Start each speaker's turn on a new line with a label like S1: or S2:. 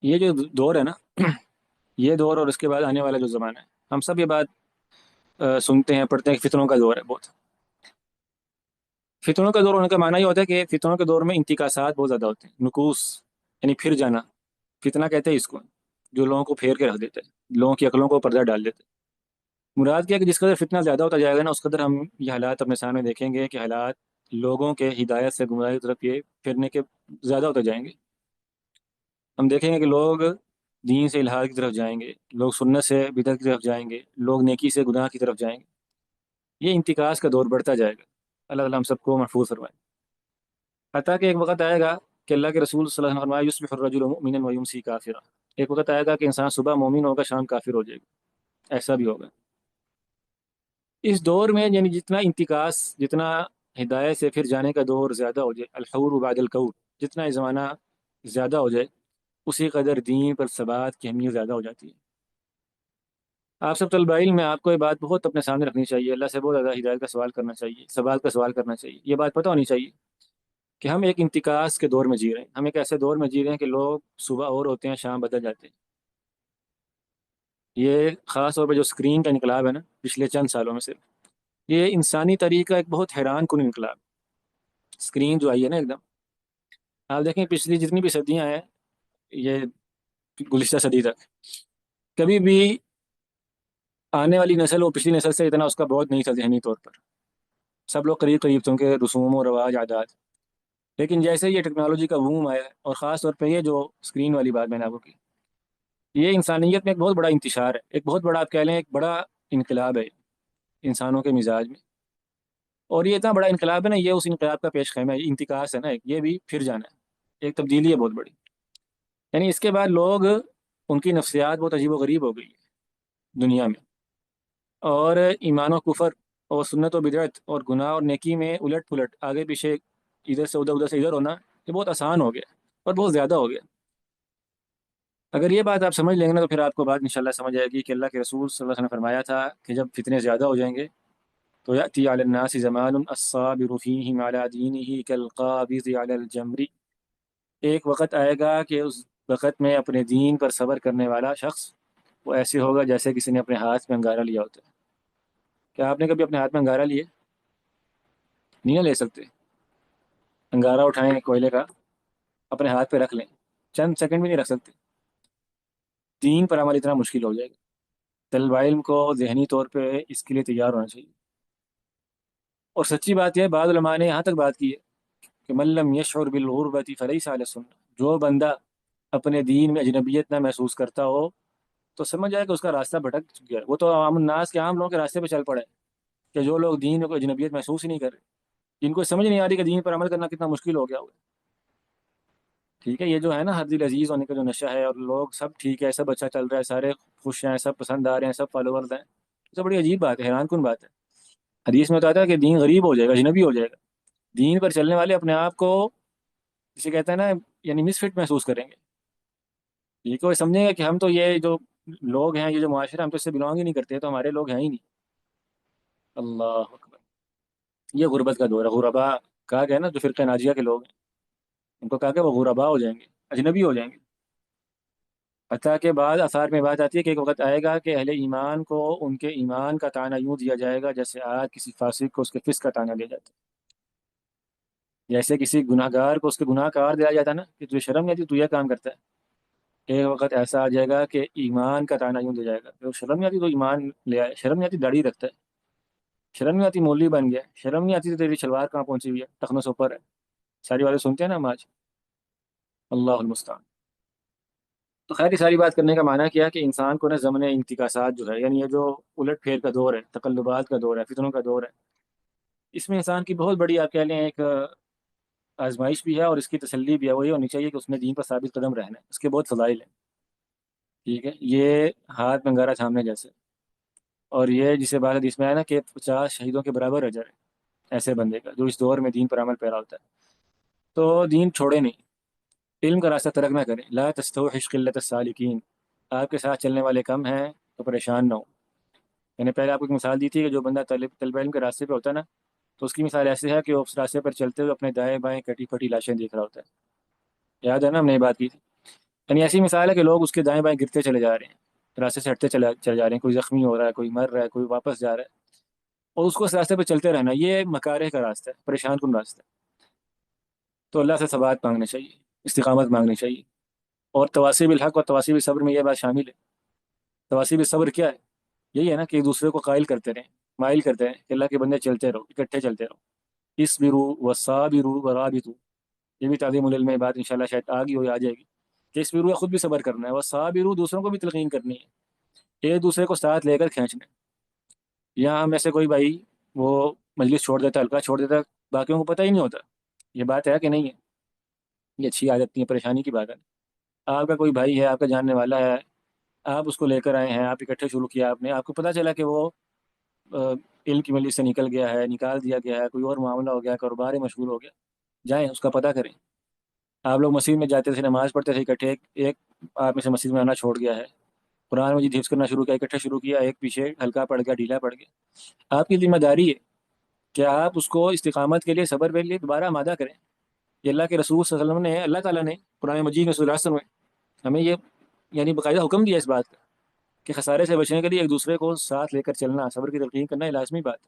S1: یہ جو دور ہے نا، یہ دور اور اس کے بعد آنے والا جو زمانہ ہے، ہم سب یہ بات سنتے ہیں پڑھتے ہیں کہ فتنوں کا دور ہے بہت۔ فتنوں کا دور ہونے کا معنی یہ ہوتا ہے کہ فتنوں کے دور میں انتکاسات بہت زیادہ ہوتے ہیں، نکوس، یعنی پھر جانا۔ فتنہ کہتے ہیں اس کو، جو لوگوں کو پھیر کے رکھ دیتے ہیں، لوگوں کی عقلوں کو پردہ ڈال دیتے ہیں۔ مراد کیا ہے کہ جس قدر فتنہ زیادہ ہوتا جائے گا نا، اس قدر ہم یہ حالات اپنے سامنے دیکھیں گے کہ حالات لوگوں کے ہدایت سے گمراہی کی طرف یہ پھرنے کے زیادہ ہوتے جائیں گے۔ ہم دیکھیں گے کہ لوگ دین سے الحاد کی طرف جائیں گے، لوگ سنت سے بدعت کی طرف جائیں گے، لوگ نیکی سے گناہ کی طرف جائیں گے۔ یہ انتکاس کا دور بڑھتا جائے گا۔ اللہ تعالیٰ ہم سب کو محفوظ فرمائے۔ حتیٰ کہ ایک وقت آئے گا کہ اللہ کے رسول صلی اللہ علیہ وسلم نے فرمایا یصبح الرجل مؤمنا ویمسی کافرا۔ ایک وقت آئے گا کہ انسان صبح مومن ہوگا، شام کافر ہو جائے گا، ایسا بھی ہوگا۔ اس دور میں یعنی جتنا انتکاس، جتنا ہدایت سے پھر جانے کا دور زیادہ ہو جائے، الحور بعد الکور، جتنا یہ زمانہ زیادہ ہو جائے، اسی قدر دین پر ثبات کی اہمیت زیادہ ہو جاتی ہے۔ آپ سب طلبہ علم میں آپ کو یہ بات بہت اپنے سامنے رکھنی چاہیے، اللہ سے بہت زیادہ ہدایت کا سوال کرنا چاہیے، ثبات کا سوال کرنا چاہیے۔ یہ بات پتہ ہونی چاہیے کہ ہم ایک انتکاس کے دور میں جی رہے ہیں، ہم ایک ایسے دور میں جی رہے ہیں کہ لوگ صبح اور ہوتے ہیں، شام بدل جاتے ہیں۔ یہ خاص طور پہ جو اسکرین کا انقلاب ہے نا پچھلے چند سالوں میں، صرف یہ انسانی تاریخ کا ایک بہت حیران کن انقلاب۔ اسکرین جو آئی ہے نا ایک دم، آپ دیکھیں پچھلی جتنی بھی صدیاں ہیں، یہ گزشتہ صدی تک کبھی بھی آنے والی نسل اور پچھلی نسل سے اتنا اس کا بعد نہیں تھا ذہنی طور پر۔ سب لوگ قریب قریب تھے، ان کے رسوم و رواج عادات۔ لیکن جیسے یہ ٹیکنالوجی کا بوم آیا، اور خاص طور پہ یہ جو اسکرین والی بات میں نے آپ کو کی، یہ انسانیت میں ایک بہت بڑا انتشار ہے، ایک بہت بڑا، آپ کہہ لیں ایک بڑا انقلاب ہے انسانوں کے مزاج میں۔ اور یہ اتنا بڑا انقلاب ہے نا، یہ اس انقلاب کا پیش خیمہ ہے، یہ انتکاس ہے نا، یہ بھی پھر جانا ہے، ایک تبدیلی ہے بہت بڑی۔ یعنی اس کے بعد لوگ، ان کی نفسیات بہت عجیب و غریب ہو گئی ہے دنیا میں، اور ایمان و کفر اور سنت و بدعت اور گناہ اور نیکی میں الٹ پلٹ، آگے پیچھے، ادھر سے ادھر، ادھر سے ادھر ہونا، یہ بہت آسان ہو گیا اور بہت زیادہ ہو گیا۔ اگر یہ بات آپ سمجھ لیں گے نا، تو پھر آپ کو بات انشاءاللہ سمجھ آئے گی کہ اللہ کے رسول صلی اللہ علیہ وسلم نے فرمایا تھا کہ جب فتنے زیادہ ہو جائیں گے تو یأتی علی الناس زمان الصابر فیہم علی دینہ کالقابض علی الجمر۔ ایک وقت آئے گا کہ اس وقت میں اپنے دین پر صبر کرنے والا شخص وہ ایسے ہوگا جیسے کسی نے اپنے ہاتھ میں انگارہ لیا ہوتا ہے۔ کیا آپ نے کبھی اپنے ہاتھ میں انگارہ لیے؟ نہیں نہ لے سکتے۔ انگارہ اٹھائیں کوئلے کا، اپنے ہاتھ پہ رکھ لیں، چند سیکنڈ بھی نہیں رکھ سکتے۔ دین پر عمل اتنا مشکل ہو جائے گا۔ طلب علم کو ذہنی طور پہ اس کے لیے تیار ہونا چاہیے۔ اور سچی بات یہ ہے، بعض علماء نے یہاں تک بات کی ہے کہ من لم یشعر بالغربۃ فلیس علی السنہ۔ جو بندہ اپنے دین میں اجنبیت نہ محسوس کرتا ہو تو سمجھ جائے کہ اس کا راستہ بھٹک گیا ہے۔ وہ تو عام الناس کے، عام لوگوں کے راستے پہ چل پڑے ہیں، کہ جو لوگ دین کو اجنبیت محسوس ہی نہیں کر رہے، جن کو سمجھ نہیں آ رہی کہ دین پر عمل کرنا کتنا مشکل ہو گیا ہوگا۔ ٹھیک ہے، یہ جو ہے نا ہر دل عزیز ہونے کا جو نشہ ہے، اور لوگ سب ٹھیک ہے، سب اچھا چل رہا ہے، سارے خوش ہیں، سب پسند آ رہے ہیں، سب فالوورز ہیں، یہ تو بڑی عجیب بات ہے، حیران کن بات ہے۔ حدیث میں بتاتا ہے کہ دین غریب ہو جائے گا، اجنبی ہو جائے گا۔ دین پر چلنے والے اپنے آپ کو، جسے کہتے ہیں نا، یعنی مس فٹ محسوس کریں گے۔ یہ کوئی سمجھے گا کہ ہم تو، یہ جو لوگ ہیں، یہ جو معاشرہ، ہم تو اس سے بلانگ ہی نہیں کرتے، تو ہمارے لوگ ہیں ہی نہیں۔ اللہ اکبر۔ یہ غربت کا دور ہے، غربا کہا گیا نا، جو فرقہ ناجیہ کے لوگ ہیں، ان کو کہا کہ وہ غربا ہو جائیں گے، اجنبی ہو جائیں گے۔ حتیٰ کہ بعض آثار میں بات آتی ہے کہ ایک وقت آئے گا کہ اہل ایمان کو ان کے ایمان کا تانا یوں دیا جائے گا جیسے آج کسی فاسق کو اس کے فسق کا تانا دیا جاتا ہے، جیسے کسی گناہ گار کو اس کے گناہ کا عار دیا جاتا ہے نا، کہ تجھے شرم نہیں آتی تو یہ کام کرتا ہے۔ ایک وقت ایسا آ جائے گا کہ ایمان کا تانا یوں دیا جائے گا کہ شرم نہیں آتی تو ایمان لے آئے، شرم نہیں آتی داڑھی رکھتا ہے، شرم نہیں آتی مولوی بن گیا، شرم نہیں آتی تو تیری شلوار کہاں پہنچی ہوئی ہے، ٹخنوں سے اوپر ہے۔ ساری باتیں سنتے ہیں نا ہم آج، اللہ المستعان۔ تو خیر، یہ ساری بات کرنے کا معنی کیا کہ انسان کو نا زمن انتکاسات جو ہے، یعنی یہ جو الٹ پھیر کا دور ہے، تقلبات کا دور ہے، فتنوں کا دور ہے، اس میں انسان کی بہت بڑی، آپ کہہ لیں ایک آزمائش بھی ہے، اور اس کی تسلی بھی ہے، وہی ہونی چاہیے کہ اس نے دین پر ثابت قدم رہنا ہے۔ اس کے بہت فضائل ہیں، ٹھیک ہے، یہ ہاتھ میں انگارہ تھامنے جیسے، اور یہ جسے بات حدیث میں آیا نا کہ 50 شہیدوں کے برابر اجر ہے ایسے بندے کا جو اس دور میں دین پر عمل پیرا ہوتا ہے۔ تو دین چھوڑے نہیں، علم کا راستہ ترک نہ کریں، لا تستوحش قلت السالکین۔ آپ کے ساتھ چلنے والے کم ہیں تو پریشان نہ ہو۔ میں نے پہلے آپ کو ایک مثال دی تھی کہ جو بندہ طلب علم کے راستے پہ ہوتا ہے نا، تو اس کی مثال ایسے ہے کہ وہ اس راستے پر چلتے ہوئے اپنے دائیں بائیں کٹی پھٹی لاشیں دیکھ رہا ہوتا ہے۔ یاد ہے نا، ہم نے یہ بات کی تھی۔ یعنی ایسی مثال ہے کہ لوگ اس کے دائیں بائیں گرتے چلے جا رہے ہیں، راستے سے ہٹتے چلے جا رہے ہیں، کوئی زخمی ہو رہا ہے، کوئی مر رہا ہے، کوئی واپس جا رہا ہے، اور اس کو اس راستے پہ چلتے رہنا، یہ مکارہ کا راستہ ہے، پریشان کن راستہ ہے۔ تو اللہ سے ثبات مانگنا چاہیے، استقامت مانگنی چاہیے۔ اور تواصی بالحق اور تواصی بالصبر میں یہ بات شامل ہے۔ تواصی بالصبر کیا ہے؟ یہی ہے نا کہ ایک دوسرے کو قائل کرتے رہیں، مائل کرتے رہیں کہ اللہ کے بندے چلتے رہو، اکٹھے چلتے رہو، اصبروا وصابروا ورابطوا۔ یہ بھی تعظیم العلم میں بات انشاءاللہ شاید آگی ہو، آ جائے گی کہ اصبروا خود بھی صبر کرنا ہے، وصابروا دوسروں کو بھی تلقین کرنی ہے، ایک دوسرے کو ساتھ لے کر کھینچنا ہے۔ یہاں ہم میں سے کوئی بھائی وہ مجلس چھوڑ دیتا ہے، حلقہ چھوڑ دیتا ہے، باقیوں کو پتہ ہی نہیں ہوتا، یہ بات ہے کہ نہیں ہے؟ یہ اچھی عادت نہیں ہے، پریشانی کی بات ہے۔ آپ کا کوئی بھائی ہے، آپ کا جاننے والا ہے، آپ اس کو لے کر آئے ہیں، آپ اکٹھے شروع کیا آپ نے، آپ کو پتہ چلا کہ وہ علم کی مجلس سے نکل گیا ہے، نکال دیا گیا ہے، کوئی اور معاملہ ہو گیا، کاروبار مشغول ہو گیا، جائیں اس کا پتہ کریں۔ آپ لوگ مسجد میں جاتے تھے، نماز پڑھتے تھے اکٹھے، ایک آپ میں سے مسجد میں آنا چھوڑ گیا ہے، قرآن مجید حفظ کرنا شروع کیا، اکٹھے شروع کیا، ایک پیچھے ہلکا پڑ گیا، ڈھیلا پڑ گیا، آپ کی ذمہ داری ہے کہ آپ اس کو استقامت کے لیے، صبر کے لیے دوبارہ آمادہ کریں۔ یہ اللہ کے رسول صلی اللہ علیہ وسلم نے، اللہ تعالیٰ نے قرآن مجید میں سورہ العصر میں ہمیں یہ یعنی باقاعدہ حکم دیا اس بات کا کہ خسارے سے بچنے کے لیے ایک دوسرے کو ساتھ لے کر چلنا، صبر کی تلقین کرنا، یہ لازمی بات ہے۔